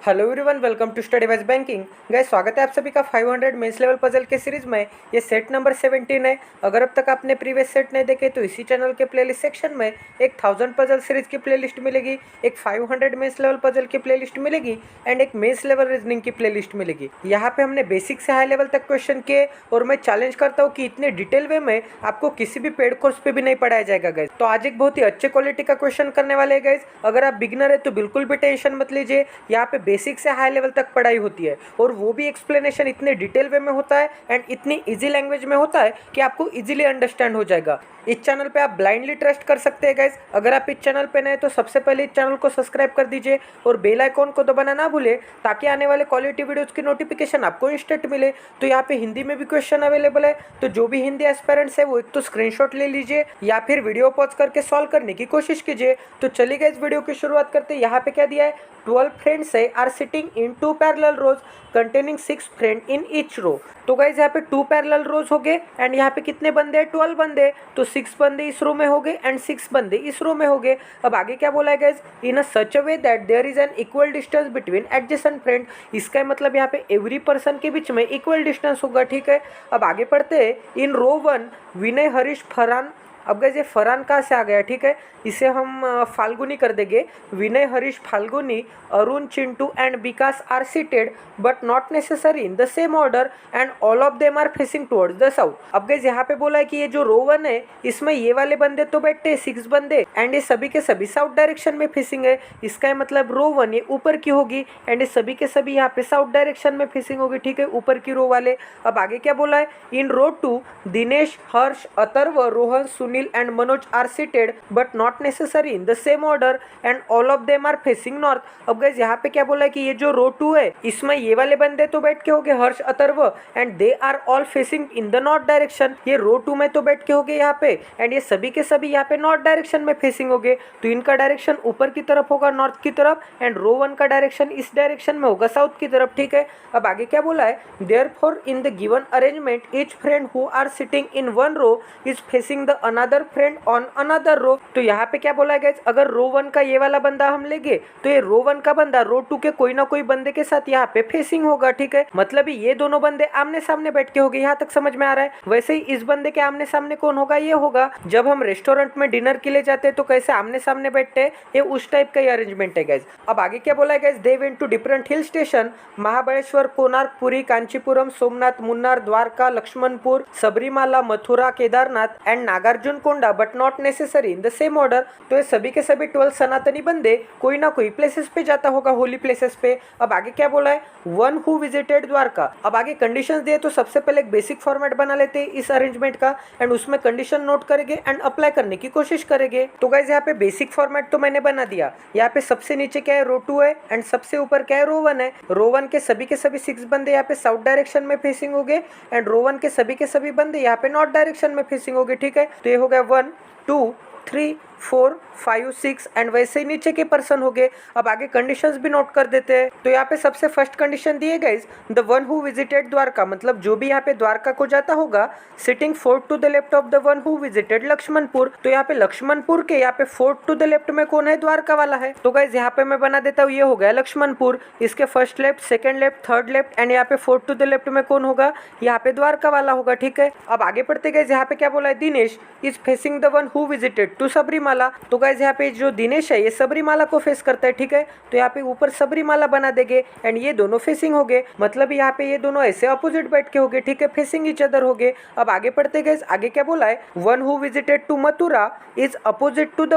Hello everyone, welcome to study wise banking. Guys, स्वागत है आप सभी का 500 मेंस लेवल पजल के सीरीज में। ये सेट नंबर 17 है। अगर अब तक आपने प्रीवियस सेट नहीं देखे तो इसी चैनल के प्लेलिस्ट सेक्शन में एक 1000 पजल सीरीज की प्लेलिस्ट मिलेगी, एक 500 मेंस लेवल पजल की प्लेलिस्ट मिलेगी एंड एक मेंस लेवल रीजनिंग की प्लेलिस्ट मिलेगी। यहाँ पे हमने बेसिक से हाई लेवल तक क्वेश्चन किए और मैं चैलेंज करता हूँ कि इतने डिटेल वे में आपको किसी भी पेड कोर्स पे भी नहीं पढ़ाया जाएगा गाइस। तो आज एक बहुत ही अच्छे क्वालिटी का क्वेश्चन करने वाले हैं गाइस। अगर आप बिगिनर है तो बिल्कुल भी टेंशन मत लीजिए। यहाँ पे बेसिक से हाई लेवल तक पढ़ाई होती है और वो भी एक्सप्लेनेशन इतने डिटेल वे में होता है एंड इतनी इजी लैंग्वेज में होता है कि आपको इजीली अंडरस्टैंड हो जाएगा। इस चैनल पे आप ब्लाइंडली ट्रस्ट कर सकते हैं गाइस। अगर आप इस चैनल पे नए तो सबसे पहले इस चैनल को सब्सक्राइब कर दीजिए और बेल आइकॉन को दबाना ना भूले ताकि आने वाले क्वालिटी वीडियोस की नोटिफिकेशन आपको इंस्टेंट मिले। तो यहाँ पे हिंदी में भी क्वेश्चन अवेलेबल है, तो जो भी हिंदी एस्पिरेंट्स है वो एक तो स्क्रीनशॉट ले लीजिए या फिर वीडियो पॉज करके सॉल्व करने की कोशिश कीजिए। तो चलिए गाइस, वीडियो की शुरुआत करते हैं। यहाँ पे क्या दिया है, 12 फ्रेंड्स है are sitting in 2 parallel rows containing 6 friend in each row. तो गाइस यहाँ पे 2 पैरेलल रोज हो गए एंड यहाँ पे कितने बंदे हैं, 12 बंदे। तो 6 बंदे इस रो में हो गए एंड 6 बंदे इस रो में हो गए। अब आगे क्या बोला है guys, in a such a way that there is an equal distance between adjacent friend. इसका मतलब यहाँ पे एवरी पर्सन के बीच में इक्वल डिस्टेंस होगा, ठीक है। अब आगे पढ़ते हैं। इन रो 1 विनय, हरीश, फरहान। अब गाइस ये फरहान कहाँ से आ गया, ठीक है, इसे हम फाल्गुनी कर देंगे। Vinay, Harish, Falguni, Arun, Chintu and Vikas are seated but not necessary in the same order and all of them are facing towards the south. अब गाइस यहाँ पे बोला है कि ये जो रो 1 है इसमें ये वाले बंदे तो बैठते हैं 6 बंदे एंड ये सभी के सभी साउथ डायरेक्शन में फेसिंग है। इसका मतलब रो 1 ये ऊपर की होगी एंड ये सभी के सभी यहाँ पे साउथ डायरेक्शन में फेसिंग होगी, ठीक है, ऊपर की रो वाले। अब आगे क्या बोला है, in row 2 Dinesh, Harsh, Atharv, Rohan, Sunil and Manoj are seated but not necessary in the same order and all of them are facing north. अब गाइस यहाँ पे क्या बोला है कि ये जो रो 2 है इसमें ये वाले बंदे तो बैठ के हो गए Harsh, Atharv and they are all facing in the north direction. ये रो 2 में तो बैठ के हो गए यहाँ पे एंड ये सभी के सभी यहाँ पे नॉर्थ डायरेक्शन में फेसिंग हो गए। तो इनका डायरेक्शन ऊपर की तरफ होगा, नॉर्थ की तरफ, एंड रो 1 का डायरेक्शन इस डायरेक्शन में होगा, साउथ की तरफ, ठीक है। अब आगे क्या बोला है, therefore in the given arrangement each friend who are sitting in one row is facing the another friend on another row. तो यहाँ पे क्या बोला है गाइस, अगर रो 1 का ये वाला बंदा हम लेंगे तो ये रो 1 का बंदा रो 2 के कोई ना कोई बंदे के साथ यहाँ पे फेसिंग होगा, ठीक है। मतलब ये दोनों बंदे आमने सामने बैठ के हो गए, यहाँ तक समझ में आ रहा है। वैसे ही इस बंदे के आमने सामने कौन होगा, ये होगा। जब हम रेस्टोरेंट में डिनर के लिए जाते हैं तो कैसे आमने सामने बैठते हैं, ये उस टाइप का ही अरेंजमेंट है गाइस। अब आगे क्या बोला है guys, they went to different hill station, Mahabaleshwar, Konark, Puri, Kanchipuram, Somnath, Munnar, Dwarka, Laxmanpur, Sabarimala, Mathura, Kedarnath and Nagarjuna Konda but not necessary in the same order. तो ये सभी के सभी 12 सनातनी बंदे कोई ना कोई प्लेसेस पे जाता होगा, होली प्लेसेस पे। अब आगे क्या बोला है, वन हु विजिटेड द्वारका। अब आगे कंडीशंस दिए तो सबसे पहले एक बेसिक फॉर्मेट बना लेते हैं इस अरेंजमेंट का एंड उसमें कंडीशन नोट करेंगे एंड अप्लाई करने की कोशिश करेंगे। तो गाइस यहाँ पे बेसिक फॉर्मेट तो मैंने बना दिया। यहाँ पे सबसे नीचे क्या है, रो 2 है एंड सबसे ऊपर क्या है, रो 1 है। रो 1 के सभी 6 बंदे यहाँ पे साउथ डायरेक्शन में फेसिंग हो गए एंड रो 1 के सभी बंदे यहाँ पे नॉर्थ डायरेक्शन में फेसिंग हो गए, ठीक है। तो ये हो गया 1 2 3 4 5 6 एंड वैसे ही नीचे के पर्सन हो गए। अब आगे कंडीशंस भी नोट कर देते हैं। तो यहाँ पे सबसे फर्स्ट कंडीशन दी है guys, the one who visited Dwarka, मतलब जो भी यहाँ पे द्वारका को जाता होगा, sitting 4 to the left of the one who visited Laxmanpur. तो यहाँ पे लक्ष्मणपुर के यहाँ पे 4 टू द लेफ्ट में कौन है, द्वारका वाला है। तो गाइस यहाँ पे मैं बना देता हूँ, ये हो गया लक्ष्मणपुर। इसके first left, second left, third left and यहाँ पे 4 टू द लेफ्ट में कौन होगा, यहाँ पे द्वारका वाला होगा, ठीक है। अब आगे पढ़ते गाइस, यहाँ पे क्या बोला है, Dinesh is facing the one who visited to Sabarimala. तो गाइस यहाँ पे जो दिनेश है ये सबरीमाला को फेस करता है, ठीक है। तो यहाँ पे ऊपर सबरीमाला बना देंगे एंड ये दोनों फेसिंग हो गए, मतलब यहाँ पे ये दोनों ऐसे अपोजिट बैठ के हो गए, ठीक है, फेसिंग ईच अदर हो गए। अब आगे पढ़ते गए, आगे क्या बोला है, one who visited to Mathura is opposite to the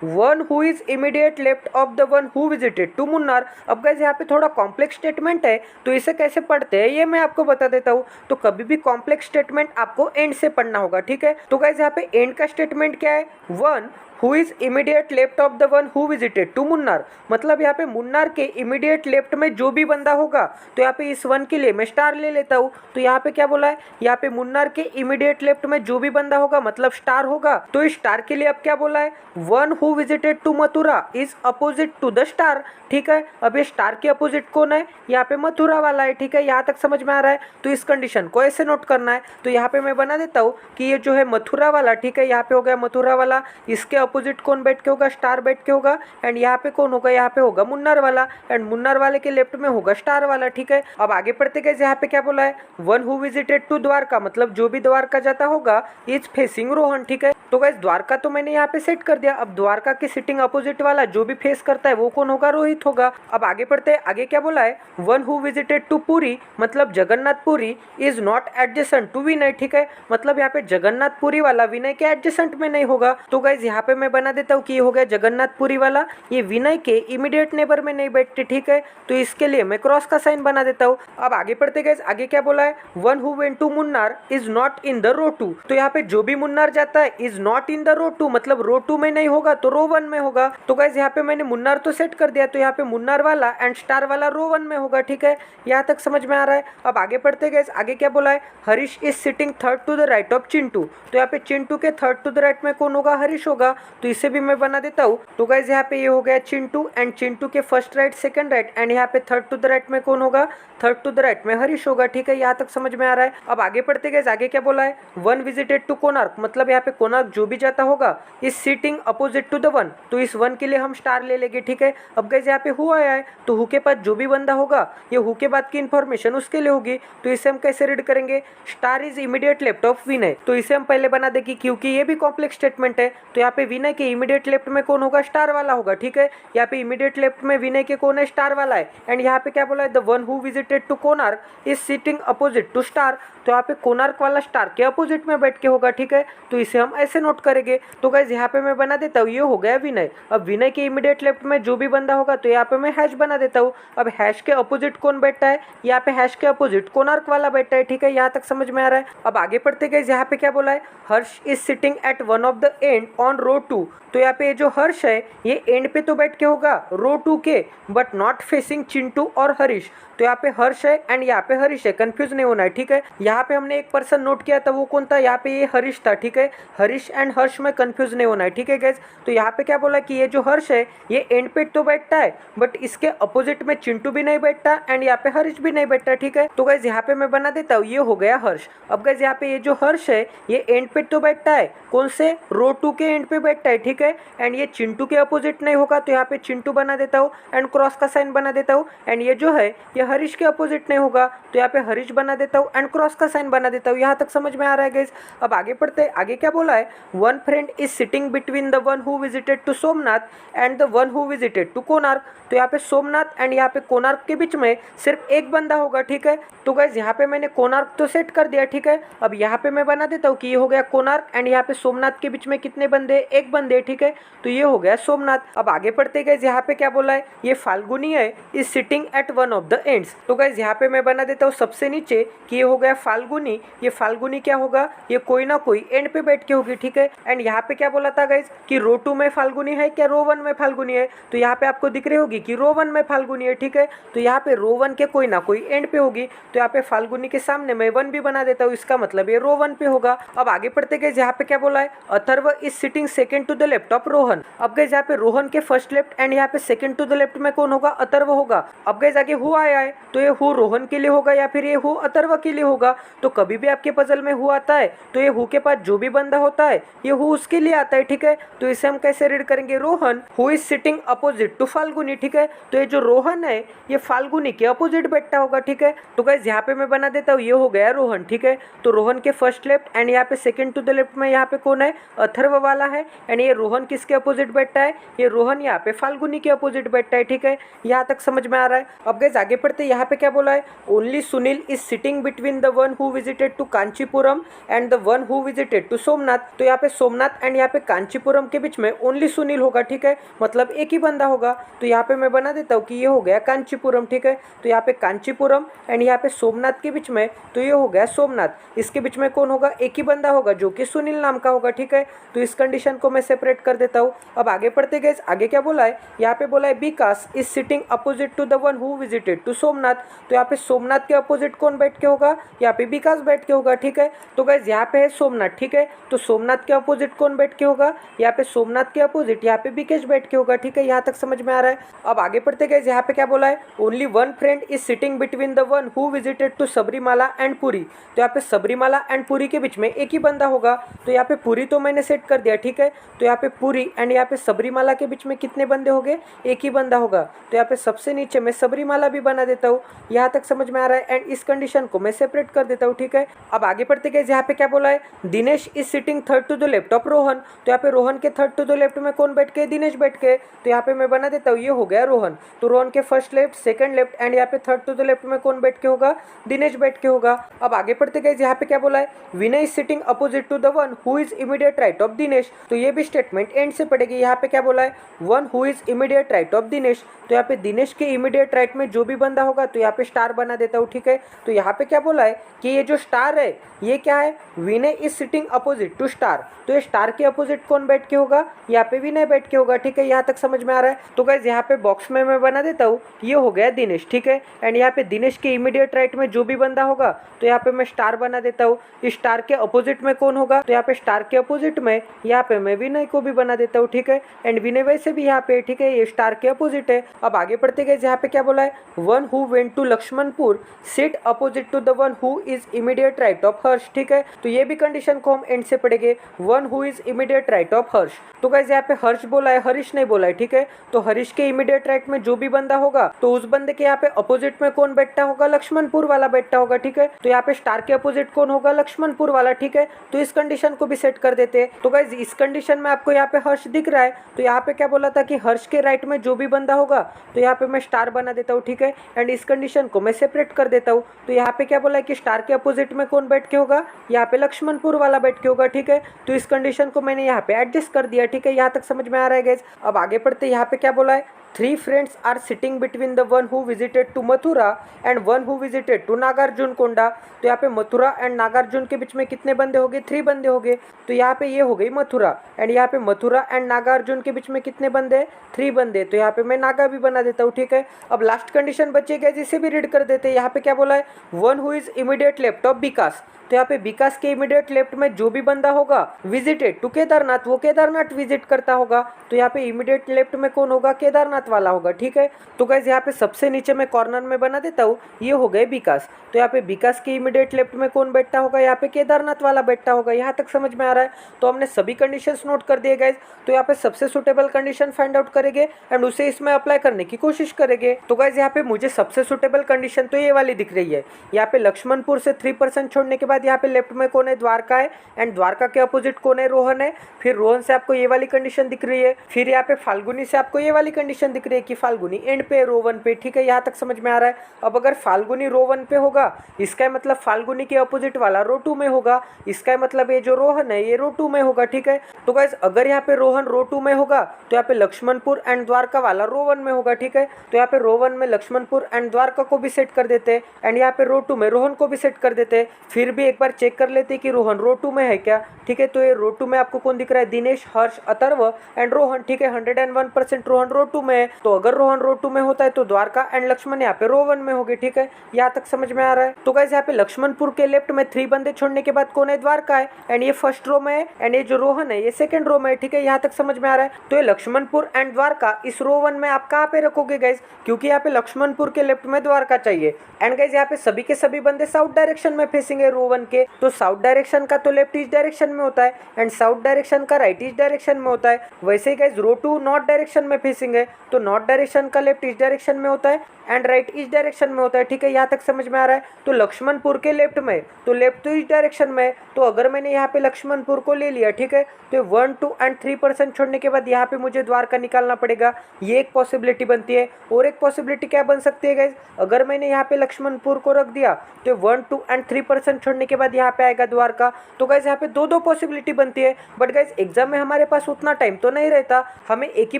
one who is immediate left of the one who visited to Munnar. अब गाइस यहाँ पे थोड़ा कॉम्प्लेक्स स्टेटमेंट है, तो इसे कैसे पढ़ते हैं ये मैं आपको बता देता हूँ। तो कभी भी कॉम्प्लेक्स स्टेटमेंट आपको एंड से पढ़ना होगा, ठीक है। तो गाइस यहाँ पे एंड का स्टेटमेंट क्या है, one who is immediate left of the one who visited to Munnar. मतलब यहाँ पे मुन्नार के इमीडिएट लेफ्ट में जो भी बंदा होगा, तो यहाँ पे इस वन के लिए मैं स्टार ले लेता हूँ। तो यहाँ पे क्या बोला है, यहाँ पे मुन्नार के इमीडिएट लेफ्ट में जो भी बंदा होगा मतलब स्टार होगा। तो इस स्टार के लिए अब क्या बोला है, one who visited to Mathura is opposite to the star, ठीक है। अब ये स्टार के अपोजिट कौन है, यहाँ पे मथुरा वाला है, ठीक है। यहाँ तक समझ में आ रहा है। तो इस कंडीशन को ऐसे नोट करना है। तो यहाँ पे मैं बना देता हूँ कि ये जो है मथुरा वाला, ठीक है, यहाँ पे हो गया मथुरा वाला, इसके अपोजिट कौन बैठ के होगा, स्टार बैठ के होगा। एंड यहाँ पे कौन होगा, यहाँ पे होगा मुन्नार वाला, एंड मुन्नार वाले के लेफ्ट में होगा स्टार वाला, ठीक है। अब आगे पढ़ते गए, यहाँ पे क्या बोला है, one who visited to Dwarka, मतलब जो भी द्वारका जाता होगा इज फेसिंग रोहन, ठीक है। तो गाइस द्वारका तो मैंने यहाँ पे सेट कर दिया। अब द्वारका के सिटिंग अपोजिट वाला जो भी फेस करता है वो कौन होगा, रोहित होगा। अब आगे पढ़ते हैं, आगे क्या बोला है, one who visited to Puri, मतलब Jagannathpuri is not adjacent to Vinay, ठीक है। मतलब यहाँ पे जगन्नाथपुरी वाला विनय के एडजेसेंट में नहीं होगा। तो गाइस यहाँ पे मैं बना देता हूँ कि ये हो गया जगन्नाथपुरी वाला, ये विनय के इमीडिएट नेबर में नहीं बैठते, ठीक है। तो इसके लिए मैं क्रॉस का साइन बना देता हूँ। अब आगे पढ़ते गए, आगे क्या बोला है, one who went to Munnar is not in the row 2। तो यहाँ पे जो भी मुन्नार जाता है is not in the row 2, मतलब रो 2 में नहीं होगा तो रो 1 में होगा। तो गाइस यहाँ पे मैंने मुन्नार तो सेट कर दिया, तो यहाँ पे मुन्नार वाला एंड स्टार वाला रो 1 में होगा, ठीक है। यहाँ तक समझ में आ रहा है। अब आगे पढ़ते गए, आगे क्या बोला है, Harish is sitting third to the right of Chintu. तो यहाँ पे चिंटू के थर्ड टू द राइट में कौन होगा, हरीश होगा। तो इसे भी मैं बना देता हूँ। तो गाइस यहाँ पे ये हो गया चिंटू, एंड चिंटू के first right second right, and यहाँ पे थर्ड टू द राइट में कौन होगा, थर्ड टू द राइट में हरीश होगा, ठीक है। यहाँ तक समझ में आ रहा है। अब आगे पढ़ते गए, आगे क्या बोला है, वन विजिटेड टू कोणार्क, मतलब यहाँ पे कोणार्क जो भी जाता होगा is sitting opposite to the one. तो इस वन के लिए हम स्टार ले लेंगे, ठीक है। अब गाइस यहाँ पे हु आया है, तो हु के पास जो भी बंदा होगा ये हु के बाद की इन्फॉर्मेशन उसके लिए होगी। तो इसे हम कैसे रीड करेंगे, star is immediate left of Vinay. तो इसे हम पहले बना देंगे क्योंकि ये भी कॉम्प्लेक्स स्टेटमेंट है। तो यहाँ पे विनय के इमीडिएट लेफ्ट में कौन होगा, स्टार वाला होगा, ठीक है। यहाँ पे इमीडिएट लेफ्ट में विनय के कौन है, स्टार वाला है। एंड यहाँ पे क्या बोला है, the one who visited to Konark is sitting opposite to star. तो यहाँ पे कोणार्क वाला स्टार के अपोजिट में बैठ के होगा, ठीक है। तो इसे हम ऐसे नोट करेंगे। तो गाइस यहाँ पे मैं बना देता हूँ, ये हो गया विनय। अब विनय के इमीडिएट लेफ्ट में जो भी बंदा होगा तो यहाँ पे मैं हैश बना देता हूँ। अब हैश के अपोजिट कौन बैठा है, यहाँ पे हैश के अपोजिट कोणार्क वाला बैठा है, ठीक है। यहाँ तक समझ में आ रहा है। अब आगे पढ़ते गए, यहाँ पे क्या बोला है, Harsh is sitting at one of the end on row 2। तो यहाँ पे जो हर्ष है ये एंड पे तो बैठ के होगा रो 2 के, बट नॉट फेसिंग चिंटू और हरीश। तो यहाँ पे हर्ष है एंड यहाँ पे हरीश है, कंफ्यूज नहीं होना है, ठीक है। यहाँ पे हमने एक पर्सन नोट किया था, वो कौन था, यहाँ पे ये हरीश था, ठीक है। हरीश एंड हर्ष में कंफ्यूज नहीं होना है, ठीक है गाइस। तो यहाँ पे क्या बोला कि ये जो हर्ष है ये एंड पे तो बैठता है, बट इसके अपोजिट में चिंटू भी नहीं बैठता एंड यहाँ पे हरीश भी नहीं बैठता, ठीक है। तो गाइस यहाँ पे मैं बना देता हूँ, ये हो गया हर्ष। अब गाइस यहाँ पे ये जो हर्ष है ये एंड पे तो बैठता है, कौन से, रो 2 के एंड पे बैठता है, ठीक है। एंड ये चिंटू के अपोजिट नहीं होगा, तो यहाँ पे चिंटू बना देता हूँ एंड क्रॉस का साइन बना देता हूँ। एंड ये जो है ये हरीश के अपोजिट नहीं होगा, तो यहाँ पे हरीश बना देता हूँ एंड क्रॉस का साइन बना देता हूँ। यहाँ तक समझ में आ रहा है गाइस। अब आगे पढ़ते हैं, आगे क्या बोला है, one friend is sitting between the one who visited to Somnath and the one who visited to Konark. तो यहाँ पे सोमनाथ एंड यहाँ पे कोणार्क के बीच में सिर्फ एक बंदा होगा, ठीक है। तो गाइस यहाँ पे मैंने कोणार्क तो सेट कर दिया, ठीक है। अब यहाँ पे मैं बना देता हूँ कि ये हो गया कोणार्क एंड यहाँ पे सोमनाथ के बीच में कितने बंदे, एक बंदे, ठीक है। तो ये हो गया सोमनाथ। अब आगे पढ़ते गए, यहाँ पे क्या बोला है, ये फाल्गुनी है is sitting at one of the ends. तो गाइस यहाँ पे मैं बना देता हूँ सबसे नीचे कि ये हो गया फाल्गुनी। ये फाल्गुनी क्या होगा, ये कोई ना कोई एंड पे बैठ के होगी, ठीक है। एंड यहाँ पे क्या बोला था गाइस कि रो 2 में फाल्गुनी है क्या, रो 1 में फाल्गुनी है। तो यहाँ पे आपको दिख रही होगी कि रो 1 में फाल्गुनी है, ठीक है। तो यहाँ पे रो 1 के कोई ना कोई एंड पे होगी, तो यहाँ पे फाल्गुनी के सामने मैं 1 भी बना देता हूँ, इसका मतलब ये रो 1 पे होगा। अब आगे पढ़ते गए, यहाँ पे क्या बोला है, Atharva is sitting second to the left of Rohan. अब गए यहाँ पे रोहन के फर्स्ट लेफ्ट एंड यहाँ पे सेकंड टू द लेफ्ट में कौन होगा, अथर्व होगा। अब गए आगे हु आया है, तो ये हु रोहन के लिए होगा या फिर ये हु अथर्व के लिए होगा। तो कभी भी आपके पजल में हु आता है तो ये हु के पास जो भी बंदा होता है ये हु उसके लिए आता है, ठीक है। तो इसे हम कैसे रीड करेंगे, Rohan who is sitting opposite to Falguni, ठीक है। तो ये जो रोहन है ये फाल्गुनी के अपोजिट बैठता होगा, ठीक है। तो गाइस यहाँ पे मैं बना देता हूँ, ये हो गया रोहन, ठीक है। तो रोहन के फर्स्ट लेफ्ट एंड यहाँ पे सेकंड टू द लेफ्ट में यहाँ पे कौन है, अथर्व वाला है। एंड ये रोहन किसके अपोजिट बैठता है, ये रोहन यहाँ पे फाल्गुनी के अपोजिट बैठता है, ठीक है। यहाँ तक समझ में आ रहा है। अब गाइस आगे पढ़ते, यहाँ पे क्या बोला है, only Sunil is sitting between the one who visited to Kanchipuram and the one who visited to Somnath. तो यहाँ पे सोमनाथ एंड यहाँ पे कांचीपुरम के बीच में ओनली सुनील होगा, ठीक है। मतलब एक ही बंदा होगा। तो यहाँ पे मैं बना देता हूँ कि ये हो गया कांचीपुरम, ठीक है। तो यहाँ पे कांचीपुरम एंड यहाँ पे सोमनाथ के बीच में, तो ये हो गया सोमनाथ। इसके बीच में कौन होगा, एक ही बंदा होगा जो कि सुनील नाम का होगा, ठीक है। तो इस कंडीशन को मैं सेपरेट कर देता हूँ। अब आगे पढ़ते गए, आगे क्या बोला है, यहाँ पे बोला है Vikas is sitting opposite to the one who visited to Somnath. तो यहाँ पे सोमनाथ के अपोजिट कौन बैठ के होगा, यहाँ पे विकास बैठ के होगा, ठीक है। तो गाइस यहाँ पे है सोमनाथ, ठीक है। तो सोमनाथ सोमनाथ के अपोजिट कौन बैठ के होगा, यहाँ पे सोमनाथ के अपोजिट यहाँ पे विकेश बैठ के होगा। ठीक है, यहाँ तक समझ में आ रहा है। अब आगे बढ़ते गए, यहाँ पे क्या बोला है, only one friend is sitting between the one who visited to Sabarimala and Puri. तो यहाँ पे सबरीमाला एंड पुरी के बीच में एक ही बंदा होगा, तो यहाँ पे पुरी तो मैंने सेट कर दिया। ठीक है, तो यहाँ पे पुरी एंड यहाँ पे सबरीमाला के बीच में कितने बंदे हो गए, एक ही बंदा होगा। तो यहाँ पे सबसे नीचे मैं सबरीमाला भी बना देता हूँ, यहाँ तक समझ में आ रहा है। एंड इस कंडीशन को मैं सेपरेट कर देता हूँ। ठीक है, अब आगे बढ़ते गए, यहाँ पे क्या बोला है, Dinesh is sitting third to the left of Rohan. तो यहाँ पे रोहन के थर्ड टू द लेफ्ट में कौन बैठ के, दिनेश बैठ के। तो यहाँ पे मैं बना देता हूँ, ये हो गया रोहन। तो रोहन के first left, second left and यहाँ पे थर्ड टू द लेफ्ट में कौन बैठ के होगा, दिनेश बैठ के होगा। अब आगे बढ़ते गए, यहाँ पे क्या बोला है, Vinay is sitting opposite to the one who is immediate right of Dinesh. तो ये भी स्टेटमेंट एंड से पड़ेगी। यहाँ पे क्या बोला है, one who is immediate right of Dinesh. तो यहाँ पे दिनेश के इमीडिएट राइट में जो भी बंदा होगा, तो यहाँ पे स्टार बना देता हूँ। ठीक है, तो यहाँ पे क्या बोला है कि ये जो स्टार है ये क्या है, Vinay is sitting opposite to star. तो ये स्टार के अपोजिट कौन बैठ के होगा, यहाँ पे विनय बैठ के होगा। ठीक है, यहाँ तक समझ में आ रहा है। तो गाइज यहाँ पे बॉक्स में मैं बना देता हूँ, ये हो गया दिनेश। ठीक है, एंड यहाँ पे दिनेश के इमीडिएट राइट में जो भी बंदा होगा, तो यहाँ पे मैं स्टार बना देता हूँ। इस स्टार के अपोजिट में कौन होगा, तो यहाँ पे स्टार के अपोजिट में यहाँ पे मैं विनय को भी बना देता हूँ। ठीक है, एंड विनय वैसे भी यहाँ पे, ठीक है, ये स्टार के अपोजिट है। अब आगे बढ़ते गए, यहाँ पे क्या बोला है, one who went to Laxmanpur sit opposite to the one who is immediate right of Harsh. ठीक है, तो ये भी कंडीशन को हम एंड से पढ़ेंगे, one who is immediate right of Harsh. तो गाइस यहाँ पे हर्ष बोला है, हरीश नहीं बोला है। ठीक है, तो हरीश के इमीडिएट राइट में जो भी बंदा होगा, तो उस बंदे के यहाँ पे अपोजिट में कौन बैठता होगा, लक्ष्मणपुर वाला बैठता होगा। ठीक है, तो यहाँ पे स्टार के अपोजिट कौन होगा, लक्ष्मणपुर वाला। ठीक है, तो इस कंडीशन को भी सेट कर देते हैं। तो गाइस इस कंडीशन में आपको यहाँ पे हर्ष दिख रहा है, तो यहाँ पे क्या बोला था कि हर्ष के राइट में जो भी बंदा होगा, तो यहाँ पे मैं स्टार बना देता हूँ। ठीक है, एंड इस कंडीशन को मैं सेपरेट कर देता हूँ। तो यहाँ पे क्या बोला है कि स्टार के अपोजिट में कौन बैठ के होगा, यहाँ पे लक्ष्मणपुर वाला बैठ के होगा। ठीक है, तो इस कंडीशन को मैंने यहाँ पे एडजस्ट कर दिया। ठीक है, यहाँ तक समझ में आ रहा है गाइस। अब आगे बढ़ते, यहाँ पे क्या बोला है, three friends are sitting between the one who visited to Mathura and one who visited to Nagarjuna Konda. तो यहाँ पे मथुरा एंड नागार्जुन के बीच में कितने बंदे हो गए, थ्री बंदे हो गए। तो यहाँ पे ये हो गई मथुरा, एंड यहाँ पे मथुरा एंड नागार्जुन के बीच में कितने बंदे, थ्री बंदे। तो यहाँ पे मैं नागा भी बना देता हूँ। ठीक है, अब लास्ट कंडीशन बची गई, जिसे भी रीड कर देते हैं। यहाँ पे क्या बोला है, one who is immediate left of Vikas. तो यहाँ पे विकास के इमीडिएट लेफ्ट में जो भी बंदा होगा विजिटेड टू केदारनाथ, वो केदारनाथ विजिट करता होगा। तो यहाँ पे इमीडिएट लेफ्ट में कौन होगा, केदारनाथ वाला होगा। ठीक है, तो गाइस यहाँ पे सबसे नीचे मैं कॉर्नर में बना देता हूँ, ये हो गए विकास। तो यहाँ पे विकास के इमीडिएट लेफ्ट में कौन बैठता होगा, यहाँ पे केदारनाथ वाला बैठता होगा। यहाँ तक समझ में आ रहा है। तो हमने सभी कंडीशंस नोट कर दिए गाइस। तो यहाँ पे सबसे सुटेबल कंडीशन फाइंड आउट करेंगे एंड उसे इसमें अप्लाई करने की कोशिश करेंगे। तो गाइस यहाँ पे मुझे सबसे सुटेबल कंडीशन तो ये वाली दिख रही है। यहाँ पे लक्ष्मणपुर से 3% छोड़ने के बाद यहाँ पे लेफ्ट में कौन है, द्वारका है, एंड द्वारका के अपोजिट कौन है, रोहन है। फिर रोहन से आपको ये वाली कंडीशन दिख रही है। फिर यहाँ पे फाल्गुनी से आपको ये वाली कंडीशन दिख रही है कि फाल्गुनी एंड पे, रो 1 पे। ठीक है, यहाँ तक समझ में आ रहा है। अब अगर फाल्गुनी रो 1 पे होगा, इसका मतलब फाल्गुनी के अपोजिट वाला रो 2 में होगा। इसका मतलब ये जो रोहन है ये रो 2 में होगा। ठीक है, तो गाइस अगर यहाँ पे रोहन रो 2 में होगा, तो यहाँ पे लक्ष्मणपुर एंड द्वारका वाला रो 1 में होगा। ठीक है, तो यहाँ पे रो 1 में लक्ष्मणपुर एंड द्वारका को भी सेट कर देते हैं, एंड यहाँ पे रो 2 में रोहन को भी सेट कर देते हैं। फिर भी एक बार चेक कर लेते हैं कि रोहन रो 2 में है क्या। ठीक है, तो ये रो 2 में आपको कौन दिख रहा है, दिनेश, हर्ष, अथर्व एंड रोहन। ठीक है, 101% रोहन रो 2 में है। तो अगर रोहन रो 2 में होता है तो द्वारका एंड लक्ष्मण यहाँ पे रो 1 में होगी। ठीक है, यहाँ तक समझ में आ रहा है। तो गाइस यहाँ पे लक्ष्मणपुर के लेफ्ट में 3 बंदे छोड़ने के बाद कौन है, द्वारका है, एंड ये फर्स्ट रो में है, एंड ये जो रोहन है ये सेकंड रो में है। ठीक है, यहाँ तक समझ में आ रहा है। तो ये लक्ष्मणपुर एंड द्वारका इस रो 1 में आप कहाँ पे रखोगे गाइस, क्योंकि यहाँ पे लक्ष्मणपुर के लेफ्ट में द्वारका चाहिए। एंड गाइस यहाँ पे सभी के सभी बंदे साउथ डायरेक्शन में फेसिंगे रो 1 के। तो साउथ डायरेक्शन का तो लेफ्ट ईस्ट डायरेक्शन में होता है, एंड साउथ डायरेक्शन का राइट ईस्ट डायरेक्शन में होता है। वैसे ही गाइस रो 2 नॉर्थ डायरेक्शन में फेसिंग है, तो नॉर्थ डायरेक्शन का लेफ्ट ईस्ट डायरेक्शन में होता है एंड राइट ईस्ट डायरेक्शन में होता है। ठीक है, यहाँ तक समझ में आ रहा है। तो लक्ष्मणपुर के लेफ्ट में तो लेफ्ट तो ईस्ट डायरेक्शन में, तो अगर मैंने यहाँ पे लक्ष्मणपुर को ले लिया, ठीक है, तो 1, 2 एंड 3% छोड़ने के बाद यहाँ पे मुझे द्वारका निकालना पड़ेगा। ये एक पॉसिबिलिटी बनती है। और एक पॉसिबिलिटी क्या बन सकती है गाइस, अगर मैंने यहाँ पे लक्ष्मणपुर को रख दिया तो 1, 2 एंड 3% छोड़ने के बाद यहाँ पे आएगा द्वारका। तो गाइस यहाँ पे दो पॉसिबिलिटी बनती है। बट गाइस एग्जाम में हमारे पास उतना टाइम तो नहीं रहता, हमें एक ही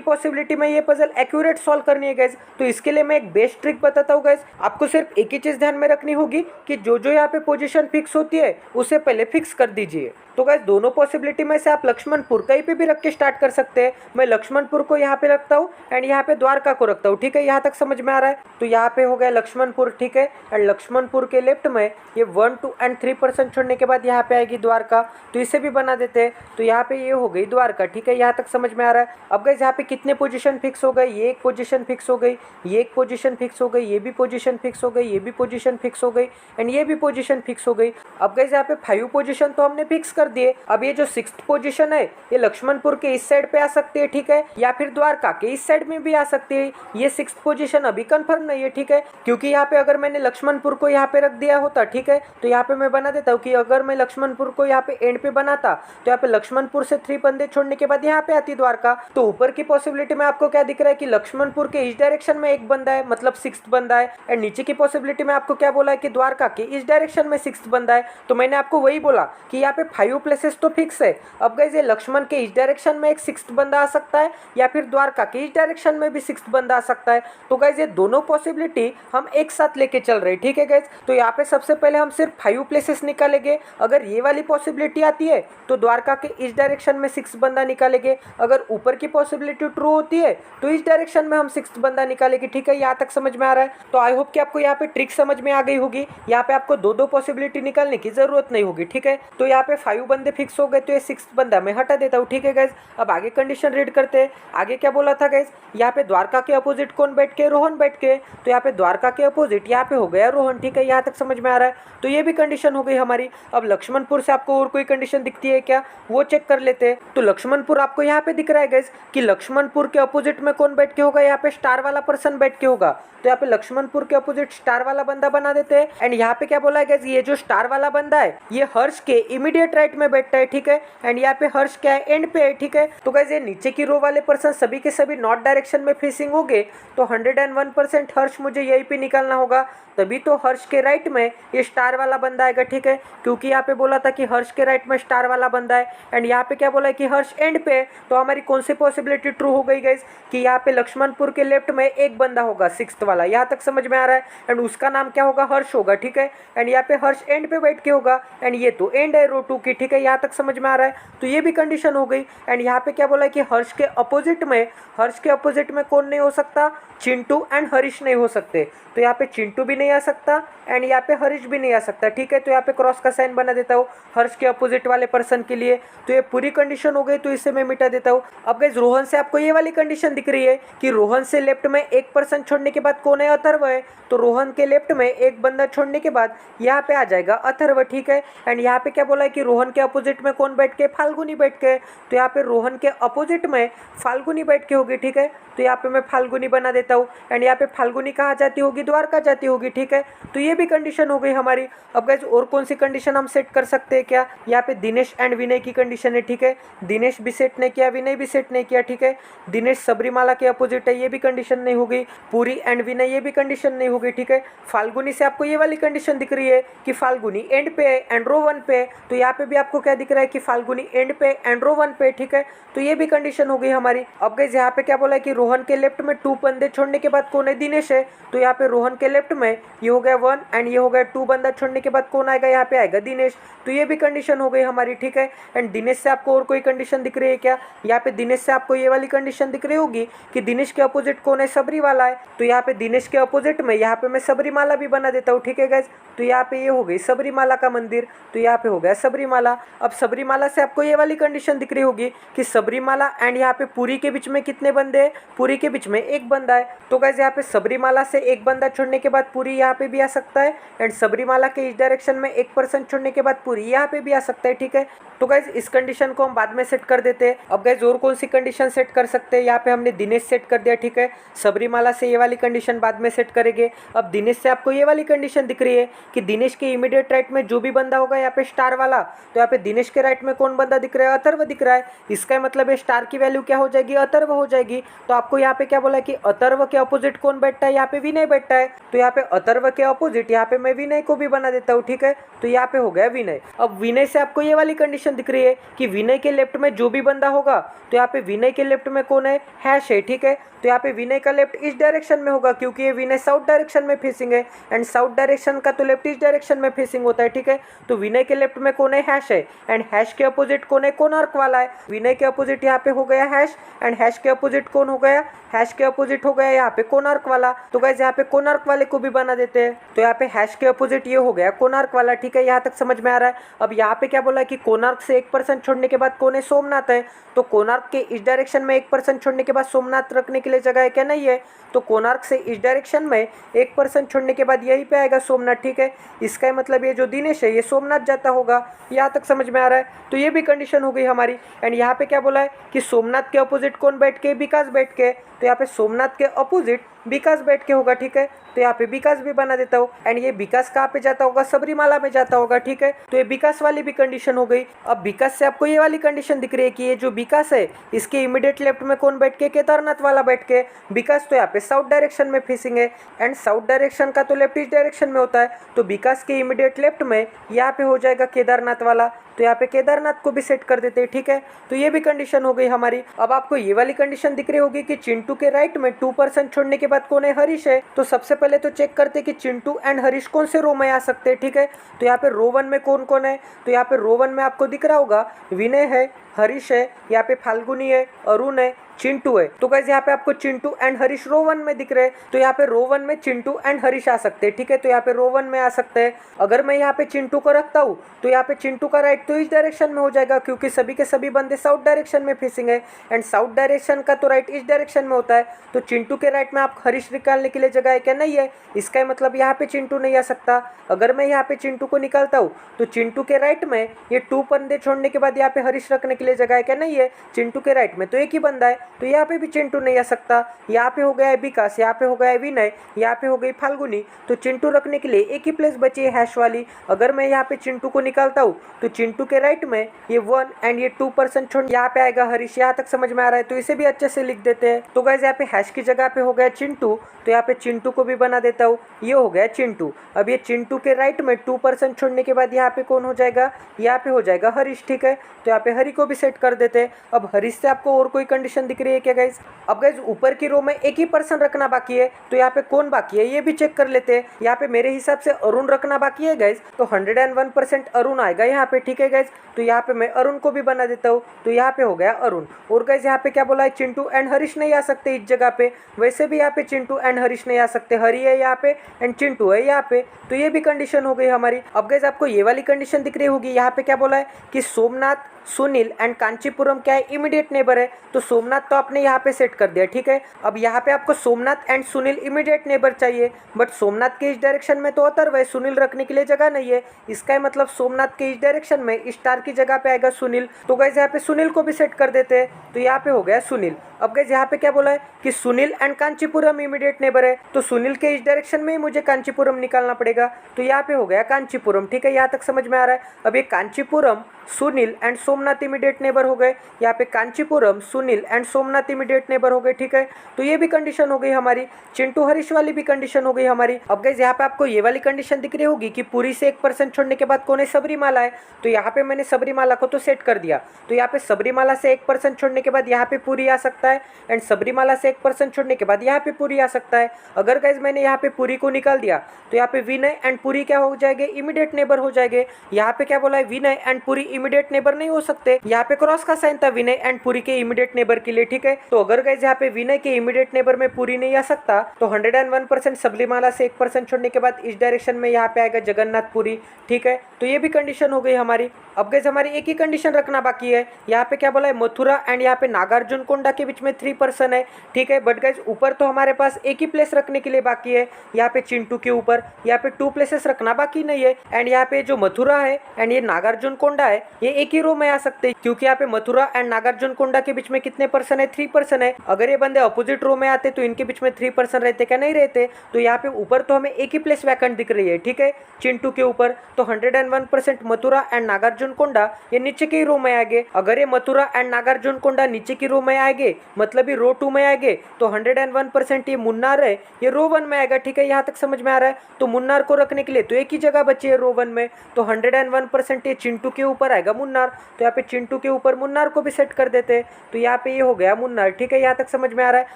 पॉसिबिलिटी में ये पजल एक्यूरेट सॉल्व करनी है गाइस। तो इसके लिए मैं एक बेस्ट ट्रिक बताता हूँ गाइस। आपको सिर्फ एक ही चीज ध्यान में रखनी होगी कि जो जो यहाँ पे पोजीशन फिक्स होती है उसे पहले फिक्स कर दीजिए। तो गाइस दोनों पॉसिबिलिटी में से आप लक्ष्मणपुर कहीं पे भी रख के स्टार्ट कर सकते हैं। मैं लक्ष्मणपुर को यहाँ पे रखता हूँ एंड यहाँ पे द्वारका को रखता हूँ, ठीक है। यहाँ तक समझ में आ रहा है। तो यहाँ पे हो गया लक्ष्मणपुर, ठीक है। एंड लक्ष्मणपुर के लेफ्ट में ये 1, 2 एंड 3% छोड़ने के बाद यहाँ पे आएगी द्वारका, तो इसे भी बना देते हैं। तो यहाँ पे ये हो गई द्वारका, ठीक है। यहाँ तक समझ में आ रहा है। अब गाइस यहाँ पे कितने पोजीशन फिक्स हो गए, ये एक पोजीशन फिक्स हो गई, ये एक पोजीशन फिक्स हो गई, ये भी पोजीशन फिक्स हो गई, ये भी पोजीशन फिक्स हो गई एंड ये भी पोजीशन फिक्स हो गई। अब गाइस यहाँ पे 5 पोजीशन तो हमने फिक्स कर दिए। अब ये जो 6th पोजीशन है ये लक्ष्मणपुर के इस साइड पे आ सकती है, ठीक है, या फिर द्वारका के इस साइड में भी आ सकती है। ये 6th पोजीशन अभी कंफर्म नहीं है, ठीक है, क्योंकि यहाँ पे अगर मैंने लक्ष्मणपुर को यहाँ पे रख दिया होता, ठीक है, तो यहाँ पे मैं बना देता हूँ कि अगर मैं लक्ष्मणपुर को यहाँ पे एंड पे बनाता तो यहाँ पे लक्ष्मणपुर से 3 बंदे छोड़ने के बाद यहाँ पे आती द्वारका। तो ऊपर की पॉसिबिलिटी में आपको क्या दिख रहा है कि लक्ष्मणपुर के इस डायरेक्शन में एक बंदा है, मतलब 6th बंदा है। एंड नीचे की पॉसिबिलिटी में आपको क्या बोला है कि द्वारका के इस डायरेक्शन में 6th बंदा है। तो मैंने आपको वही बोला कि यहाँ पे 5 प्लेसेस तो फिक्स है। अब गाइस ये लक्ष्मण के इस डायरेक्शन में एक 6th बंदा आ सकता है या फिर द्वारका के इस डायरेक्शन में भी 6th बंदा आ सकता है। तो गाइस ये दोनों पॉसिबिलिटी हम एक साथ लेके चल रहे हैं, ठीक है गाइस। तो यहाँ पे सबसे पहले हम सिर्फ 5 प्लेसेस निकालेंगे। अगर ये वाली पॉसिबिलिटी आती है तो द्वारका के इस डायरेक्शन में 6 बंदा निकालेंगे। अगर ऊपर की पॉसिबिलिटी ट्रू होती है तो इस डायरेक्शन में हम 6th बंदा निकालेंगे, ठीक है। यहाँ तक समझ में आ रहा है। तो आई होप कि आपको यहाँ पे ट्रिक समझ में आ गई होगी। यहाँ पे आपको दो पॉसिबिलिटी निकालने की जरूरत नहीं होगी, ठीक है। तो यहाँ पे 5 बंदे फिक्स हो गए, तो ये 6th बंदा मैं हटा देता हूँ, ठीक है गाइस। अब आगे कंडीशन रीड करते हैं। आगे क्या बोला था गाइस, यहाँ पे द्वारका के अपोजिट कौन बैठ के, रोहन बैठ के। तो यहाँ पे द्वारका के अपोजिट यहाँ पे हो गया रोहन, ठीक है। यहाँ तक समझ में आ रहा है। तो ये भी कंडीशन हो गई हमारी। अब लक्ष्मणपुर से आपको और कोई कंडीशन दिखती है क्या, वो चेक कर लेते हैं। तो लक्ष्मणपुर आपको यहाँ पे दिख रहा है गाइस कि लक्ष्मणपुर के अपोजिट में कौन बैठ के होगा, यहाँ पे स्टार वाला पर्सन बैठ के होगा। तो यहाँ पे लक्ष्मणपुर के अपोजिट स्टार वाला बंदा बना देते हैं। एंड यहाँ पे क्या बोला है गाइस, ये जो स्टार वाला बंदा है ये हर्ष के इमीडिएट राइट में बैठता है, ठीक है। एंड यहाँ पे हर्ष क्या है, एंड पे है, ठीक है। तो गाइस ये नीचे की रो वाले पर्सन सभी के सभी नॉर्थ डायरेक्शन में फेसिंग हो गए, तो 101% हर्ष मुझे यहीं पे निकालना होगा। तभी तो हर्ष के राइट में ये स्टार वाला बंदा आएगा, ठीक है, क्योंकि यहाँ पे बोला था कि हर्ष के राइट में स्टार वाला बंदा है। एंड यहाँ पे क्या बोला है कि हर्ष एंड पे है। तो हमारी कौन सी पॉसिबिलिटी ट्रू हो गई गाइस कि यहाँ पे लक्ष्मणपुर के लेफ्ट में एक बंदा होगा, 6th वाला। यहाँ तक समझ में आ रहा है। एंड उसका नाम क्या होगा, हर्ष होगा, ठीक है। एंड यहाँ पे हर्ष एंड पे बैठ के होगा। एंड ये तो एंड है रो 2 की, ठीक है। यहाँ तक समझ में आ रहा है। तो ये भी कंडीशन हो गई। एंड यहाँ पे क्या बोला है कि हर्ष के अपोजिट में कौन नहीं हो सकता, चिंटू एंड हरीश नहीं हो सकते। तो यहाँ पे चिंटू भी नहीं आ सकता एंड यहाँ पे हरीश भी नहीं आ सकता, ठीक है। तो यहाँ पे क्रॉस का साइन बना देता हूँ हर्ष के अपोजिट वाले पर्सन के लिए। तो ये पूरी कंडीशन हो गई, तो इसे मैं मिटा देता हूँ। अब गाइस रोहन से आपको ये वाली कंडीशन दिख रही है कि रोहन से लेफ्ट में एक पर्सन छोड़ने के बाद कौन है, अथर्व है। तो रोहन के लेफ्ट में एक बंदा छोड़ने के बाद यहाँ पे आ जाएगा अथर्व, ठीक है। एंड यहाँ पे क्या बोला है कि रोहन के अपोजिट में कौन बैठ के, फाल्गुनी बैठ के। तो यहाँ पे रोहन के अपोजिट में फाल्गुनी बैठ के होगी, ठीक है। तो यहाँ पे मैं फाल्गुनी बना देता हूँ। एंड यहाँ पे फाल्गुनी कहाँ जाती होगी, द्वारका जाती होगी, ठीक है। तो ये भी कंडीशन हो गई हमारी। अब गाइस और कौन सी कंडीशन हम सेट कर सकते हैं क्या, यहाँ पे दिनेश एंड विनय की कंडीशन है, ठीक है। दिनेश भी सेट नहीं किया, विनय भी सेट नहीं किया, ठीक है। दिनेश सबरीमाला के अपोजिट है, ये भी कंडीशन नहीं होगी। पूरी एंड विनय, ये भी कंडीशन नहीं होगी, ठीक है। फाल्गुनी से आपको ये वाली कंडीशन दिख रही है कि फाल्गुनी एंड पे है एंड रो 1 पे है। तो यहाँ पे भी आपको क्या दिख रहा है कि फाल्गुनी एंड पे एंड रो 1 पे, ठीक है। तो ये भी कंडीशन हो गई हमारी। अब गाइस यहाँ पे क्या बोला है कि रोहन के लेफ्ट में 2 बंदे छोड़ने के बाद कौन है, दिनेश है। तो यहाँ पे रोहन के लेफ्ट में ये हो गया 1 एंड ये हो गया 2 बंदा छोड़ने के बाद कौन आएगा, यहाँ पे आएगा दिनेश। तो ये भी कंडीशन हो गई हमारी, ठीक है। एंड दिनेश से आपको और कोई कंडीशन दिख रही है क्या, यहाँ पे दिनेश से आपको ये वाली कंडीशन दिख रही होगी कि दिनेश के अपोजिट कौन है, सबरी वाला है। तो यहाँ पे दिनेश के अपोजिट में यहाँ पे मैं सबरीमाला भी बना देता हूँ, ठीक है गाइस। तो यहाँ पे ये हो गई सबरीमाला का मंदिर। तो यहाँ पे हो गया सबरीमाला। अब सबरीमाला से आपको ये वाली कंडीशन दिख रही होगी कि सबरीमाला एंड यहाँ पे पुरी के बीच में कितने बंदे हैं, पुरी के बीच में एक बंदा है। तो गाइस यहाँ पे सबरीमाला से एक बंदा छोड़ने के बाद पुरी यहाँ पे भी आ सकता है एंड सबरीमाला के इस डायरेक्शन में एक पर्सन छोड़ने के बाद पुरी यहाँ पे भी आ सकता है, ठीक है। तो गाइस इस कंडीशन को हम बाद में सेट कर देते हैं। अब गाइस और कौन सी कंडीशन सेट कर सकते हैं, यहाँ पे हमने दिनेश सेट कर दिया, ठीक है। सबरीमाला से ये वाली कंडीशन बाद में सेट करेंगे। अब दिनेश से आपको ये वाली कंडीशन दिख रही है कि दिनेश के इमीडिएट राइट में जो भी बंदा होगा यहाँ पे स्टार वाला, तो यहाँ पे दिनेश के राइट में कौन बंदा दिख रहा है, अथर्व दिख रहा है। इसका मतलब है स्टार की वैल्यू क्या हो जाएगी, अथर्व हो जाएगी। तो आपको यहाँ पे क्या बोला कि अथर्व के अपोजिट कौन बैठता है, यहाँ पे विनय बैठता है। तो यहाँ पे अथर्व के अपोजिट यहाँ पे मैं विनय को भी बना देता हूँ, ठीक है। तो यहाँ पे हो गया विनय। अब विनय से आपको ये वाली कंडीशन दिख रही है कि विनय के लेफ्ट में जो भी बंदा होगा, तो यहाँ पे विनय के लेफ्ट में कौन है, हैश है, ठीक है। तो यहाँ पे विनय का लेफ्ट इस डायरेक्शन में होगा क्योंकि ये विनय साउथ डायरेक्शन में फेसिंग है एंड साउथ डायरेक्शन का तो लेफ्ट इस डायरेक्शन में फेसिंग होता है, ठीक है। तो विनय के लेफ्ट में कौन है, हैश है, एंड हैश के अपोजिट कौन है, कोणार्क वाला है। विनय के अपोजिट यहाँ पे हो गया हैश, एंड हैश के अपोजिट कौन हो गया, हैश के अपोजिट हो गया यहाँ पे कोणार्क वाला। तो गाइस यहाँ पे कोणार्क वाले को भी बना देते हैं। तो यहाँ पे हैश के अपोजिट ये हो गया कोणार्क वाला, ठीक है। यहाँ तक समझ में आ रहा है। अब यहाँ पे क्या बोला कि कोणार्क से 1% छोड़ने के बाद कौन है, सोमनाथ है। तो कोणार्क के इस डायरेक्शन में 1% छोड़ने के बाद सोमनाथ रखने के लिए जगह है क्या, नहीं है। तो कोणार्क से इस डायरेक्शन में 1% छोड़ने के बाद यहीं पे आएगा सोमनाथ, ठीक है। इसका मतलब ये जो दिनेश है ये सोमनाथ जाता होगा। यहाँ तक समझ में आ रहा है। तो ये भी कंडीशन हो गई हमारी। एंड यहाँ पे क्या बोला है कि सोमनाथ के अपोजिट कौन बैठ के, विकास बैठ के। तो यहाँ पे सोमनाथ के अपोजिट विकास बैठ के होगा, ठीक है। तो यहाँ पे विकास भी बना देता हूँ। एंड ये विकास कहाँ पे जाता होगा, सबरीमाला में जाता होगा, ठीक है। तो ये विकास वाली भी कंडीशन हो गई। अब विकास से आपको ये वाली कंडीशन दिख रही है कि ये जो विकास है इसके इमीडिएट लेफ्ट में कौन बैठ के, केदारनाथ वाला बैठ के। विकास तो यहाँ पे साउथ डायरेक्शन में फेसिंग है एंड साउथ डायरेक्शन का तो लेफ्ट ईस्ट डायरेक्शन में होता है। तो विकास के इमीडिएट लेफ्ट में यहाँ पे हो जाएगा केदारनाथ वाला। तो यहाँ पे केदारनाथ को भी सेट कर देते हैं, ठीक है। तो ये भी कंडीशन हो गई हमारी। अब आपको ये वाली कंडीशन दिख रही होगी कि चिंटू के राइट में 2% छोड़ने के बाद कौन है, हरीश है। तो सबसे पहले तो चेक करते हैं कि चिंटू एंड हरीश कौन से रो में आ सकते हैं, ठीक है। तो यहाँ पे रो 1 में कौन कौन है, तो यहाँ पे रो 1 में आपको दिख रहा होगा विनय है, हरीश है, यहाँ पे फाल्गुनी है, अरुण है, चिंटू है। तो गाइस यहाँ पे आपको चिंटू एंड हरीश रो 1 में दिख रहे हैं। तो यहाँ पे रो 1 में चिंटू एंड हरीश आ सकते हैं, ठीक है। तो यहाँ पे रो 1 में आ सकते हैं। अगर मैं यहाँ पे चिंटू को रखता हूँ तो यहाँ पे चिंटू का राइट तो इस डायरेक्शन में हो जाएगा क्योंकि सभी के सभी बंदे साउथ डायरेक्शन में फेसिंग है एंड साउथ डायरेक्शन का तो राइट इस डायरेक्शन में होता है। तो चिंटू के राइट में आप हरीश निकालने के लिए जगह है क्या, नहीं है। इसका मतलब यहाँ पे चिंटू नहीं आ सकता। अगर मैं यहाँ पे चिंटू को निकालता हूँ तो चिंटू के राइट में ये 2 बंदे छोड़ने के बाद यहाँ पे हरीश रखने के लिए जगह है क्या, नहीं है। चिंटू के राइट में तो एक ही बंदा है तो यहाँ पे भी चिंटू नहीं आ सकता। यहाँ पे हो गया है विकास, यहाँ पे हो गया है विनय, यहाँ पे हो गई फाल्गुनी। तो चिंटू रखने के लिए एक ही प्लेस बची है हैश वाली। अगर मैं यहाँ पे चिंटू को निकालता हूँ तो चिंटू के राइट में ये 1 एंड ये 2% छोड़ यहाँ पे आएगा हरीश। यहाँ तक समझ में आ रहा है। तो इसे भी अच्छे से लिख देते हैं। तो गाइस यहाँ पे हैश की जगह पे हो गया चिंटू, तो यहाँ पे चिंटू को भी बना देता हूँ। ये हो गया चिंटू। अब ये चिंटू के राइट में 2% छोड़ने के बाद यहाँ पे कौन हो जाएगा, यहाँ पे हो जाएगा हरीश, ठीक है। तो यहाँ पे हरी को भी सेट कर देते हैं। अब हरीश से आपको और कोई कंडीशन दिख रही है क्या गाइस। अब गाइस ऊपर की रो में एक ही पर्सन रखना बाकी है। तो यहाँ पे कौन बाकी है ये भी चेक कर लेते हैं। यहाँ पे मेरे हिसाब से अरुण रखना बाकी है गाइस। तो 101% अरुण आएगा यहाँ पे, ठीक है गाइस। तो यहाँ पे मैं अरुण को भी बना देता हूँ। तो यहाँ पे हो गया अरुण। और गाइस यहाँ पे क्या बोला है, चिंटू एंड हरीश नहीं आ सकते इस जगह पे। वैसे भी यहाँ पे चिंटू एंड हरीश नहीं आ सकते, हरी है यहाँ पे एंड चिंटू है यहाँ पे। तो ये भी कंडीशन हो गई हमारी। अब गाइस आपको ये वाली कंडीशन दिख रही होगी। यहाँ पे क्या बोला है कि सोमनाथ, सुनील एंड कांचीपुरम क्या है, इमीडिएट नेबर है। तो सोमनाथ तो आपने यहाँ पे सेट कर दिया, ठीक है। अब यहाँ पे आपको Somnath and Sunil immediate neighbour चाहिए, बट सोमनाथ के इस डायरेक्शन में तो अथर्व है, सुनील रखने के लिए जगह नहीं है। इसका मतलब सोमनाथ के इस डायरेक्शन में स्टार की जगह पे आएगा सुनील। तो गाइस यहाँ पे सुनील को भी सेट कर देते हैं। तो यहाँ पे हो गया सुनील। अब गाइस यहाँ पे क्या बोला है कि Sunil and Kanchipuram immediate neighbour है। तो सुनील के इस डायरेक्शन में ही मुझे कांचीपुरम निकालना पड़ेगा। तो यहाँ पे हो गया कांचीपुरम, ठीक है। यहाँ तक समझ में आ रहा है। अब ये Kanchipuram, Sunil and Somnath immediate neighbour हो गए। यहाँ पे Kanchipuram, Sunil and Somnath immediate neighbour हो गए, ठीक है। तो ये भी कंडीशन हो गई हमारी। चिंटू हरीश वाली भी कंडीशन हो गई हमारी। अब गाइस यहाँ पे आपको ये वाली कंडीशन दिख रही होगी कि पुरी से 1% छोड़ने के बाद कौन है, सबरीमाला है। तो यहाँ पे मैंने सबरीमाला को तो सेट कर दिया। तो यहाँ पे सबरीमाला से 1% छोड़ने के बाद यहाँ पे पुरी आ सकता है एंड सबरीमाला से 1% छोड़ने के बाद यहाँ पे पुरी आ सकता है। अगर गाइस मैंने यहाँ पे पुरी को निकाल दिया तो यहाँ पे विनय एंड पुरी क्या हो जाएंगे, इमीडिएट नेबर हो जाएंगे। यहाँ पे क्या बोला है, विनय एंड पुरी इमीडिएट नेबर नहीं हो सकते। यहाँ पे क्रॉस का साइन था विनय एंड पुरी के इमीडिएट नेबर के लिए, ठीक है। तो अगर गाइस यहाँ पे विनय के इमीडिएट नेबर में पुरी नहीं आ सकता तो 101% सबरीमाला से 1% छोड़ने के बाद इस डायरेक्शन में यहाँ पे आएगा जगन्नाथपुरी, ठीक है। तो ये भी कंडीशन हो गई हमारी। अब गाइस हमारी एक ही कंडीशन रखना बाकी है। यहाँ पे क्या बोला है, मथुरा एंड यहाँ पे नागार्जुन कोंडा के बीच में 3% है, ठीक है। बट गाइस ऊपर तो हमारे पास एक ही प्लेस रखने के लिए बाकी है। यहाँ पे चिंटू के ऊपर यहाँ पे 2 प्लेसेस रखना बाकी नहीं है। एंड यहाँ पे जो मथुरा है एंड ये नागार्जुन कोंडा है ये एक ही रो में आ सकते हैं क्योंकि यहाँ पे मथुरा एंड नागार्जुन कोंडा के बीच में कितने परसेंट है, 3% है। अगर ये बंदे अपोजिट रो में आते तो इनके बीच में 3% रहते क्या, नहीं रहते। तो यहाँ पे ऊपर तो हमें एक ही प्लेस वैकेंट दिख रही है, ठीक है, चिंटू के ऊपर। तो 101% मथुरा एंड नागार्जुन कोंडा ये नीचे के रो में आएंगे। अगर ये मथुरा एंड नागार्जुन कोंडा नीचे की रो में आएंगे मतलब ये रो 2 में आएंगे तो 101% ये मुन्नार है ये रो 1 में आएगा, ठीक है। यहाँ तक समझ में आ रहा है। तो मुन्नार को रखने के लिए तो एक ही जगह बची है रो 1 में। तो 101% ये चिंटू के ऊपर आएगा मुन्नार, तो यहाँ पे चिंटू के ऊपर मुन्नार को भी सेट कर देते हैं। तो यहाँ पे ये हो गया मुन्नार, ठीक है, यहाँ तक समझ में आ रहा है।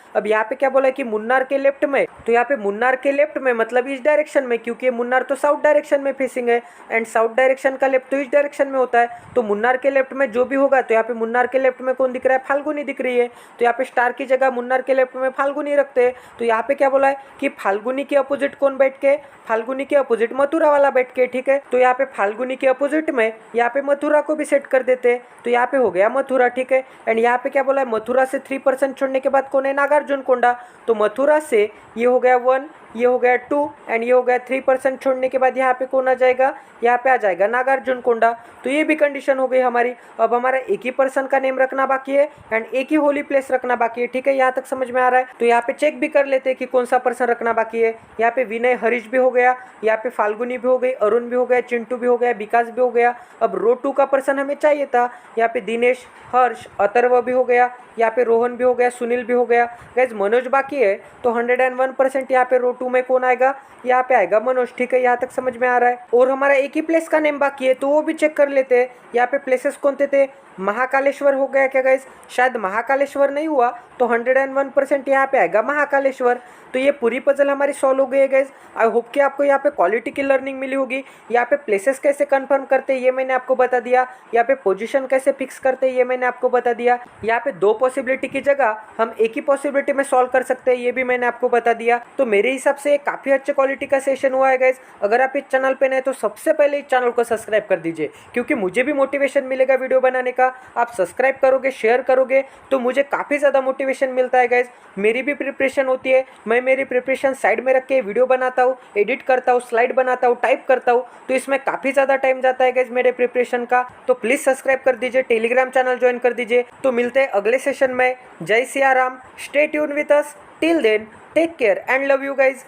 अब यहाँ पे क्या बोला है कि मुन्नार के लेफ्ट में, तो यहाँ पे मुन्नार के लेफ्ट में मतलब इस डायरेक्शन में, क्योंकि ये मुन्नार तो साउथ डायरेक्शन में फेसिंग है एंड साउथ डायरेक्शन का लेफ्ट तो इस डायरेक्शन में होता है। तो मुन्नार के लेफ्ट में जो भी होगा, तो यहाँ पे मुन्नार के लेफ्ट में कौन दिख रहा है, फाल्गुनी दिख रही है। तो यहाँ पे स्टार की जगह मुन्नार के लेफ्ट में फाल्गुनी रखते हैं। तो यहाँ पे क्या बोला है कि फाल्गुनी के अपोजिट कौन बैठ के, फाल्गुनी के अपोजिट मथुरा वाला बैठ के, ठीक है। तो यहाँ पे फाल्गुनी के अपोजिट में यहाँ पे मथुरा को भी सेट कर देते हैं। तो यहाँ पे हो गया मथुरा, ठीक है। एंड यहाँ पे क्या बोला है, मथुरा से 3% छोड़ने के बाद कौन है, नागार्जुन कोंडा। तो मथुरा से ये हो गया 1, ये हो गया 2 एंड ये हो गया 3% छोड़ने के बाद यहाँ पे कौन आ जाएगा, यहाँ पे आ जाएगा नागार्जुन कोंडा। तो ये भी कंडीशन हो गई हमारी। अब हमारा एक ही पर्सन का नेम रखना बाकी है एंड एक ही होली प्लेस रखना बाकी है, ठीक है। यहाँ तक समझ में आ रहा है। तो यहाँ पे चेक भी कर लेते हैं कि कौन सा पर्सन रखना बाकी है। यहाँ पे विनय हरीश भी हो गया, यहाँ पे फाल्गुनी भी हो गई, अरुण भी हो गया, चिंटू भी हो गया, विकास भी हो गया। अब रो 2 का पर्सन हमें चाहिए था, यहाँ पे दिनेश, हर्ष, अथर्व भी हो गया, यहाँ पे रोहन भी हो गया, सुनील भी हो गया। गाइज मनोज बाकी है, तो 101% यहाँ पे रो 2 में कौन आएगा, यहाँ पे आएगा मनोज, ठीक है। यहाँ तक समझ में आ रहा है। और हमारा एक ही प्लेस का नेम बाकी है, तो वो भी चेक कर लेते हैं। यहाँ पे प्लेसेस कौन थे, महाकालेश्वर हो गया क्या गाइज, शायद महाकालेश्वर नहीं हुआ, तो 101% यहाँ पे आएगा महाकालेश्वर। तो ये पूरी पजल हमारी सॉल्व हो गई है गाइज। आई होप कि आपको यहाँ पे क्वालिटी की लर्निंग मिली होगी। यहाँ पे प्लेसेस कैसे कंफर्म करते हैं ये मैंने आपको बता दिया, यहाँ पे पोजीशन कैसे फिक्स करते हैं ये मैंने आपको बता दिया, यहाँ पे 2 पॉसिबिलिटी की जगह हम एक ही पॉसिबिलिटी में सॉल्व कर सकते हैं ये भी मैंने आपको बता दिया। तो मेरे हिसाब से काफ़ी अच्छे क्वालिटी का सेशन हुआ है गाइज। अगर आप इस चैनल पे नए तो सबसे पहले इस चैनल को सब्सक्राइब कर दीजिए, क्योंकि मुझे भी मोटिवेशन मिलेगा वीडियो बनाने का। आप सब्सक्राइब करोगे, शेयर करोगे तो मुझे काफ़ी ज़्यादा मोटिवेशन मिलता है गाइज। मेरी भी प्रिपरेशन होती है, मैं मेरी प्रिपरेशन साइड में रख के वीडियो बनाता हूँ, एडिट करता हूँ, स्लाइड बनाता हूँ, टाइप करता हूँ, तो इसमें काफ़ी ज़्यादा टाइम जाता है गाइज मेरे प्रिपरेशन का। तो प्लीज़ सब्सक्राइब कर दीजिए, टेलीग्राम चैनल ज्वाइन कर दीजिए। तो मिलते हैं अगले सेशन में। जय Siya Ram, stay tuned with us, till then take care and love you guys.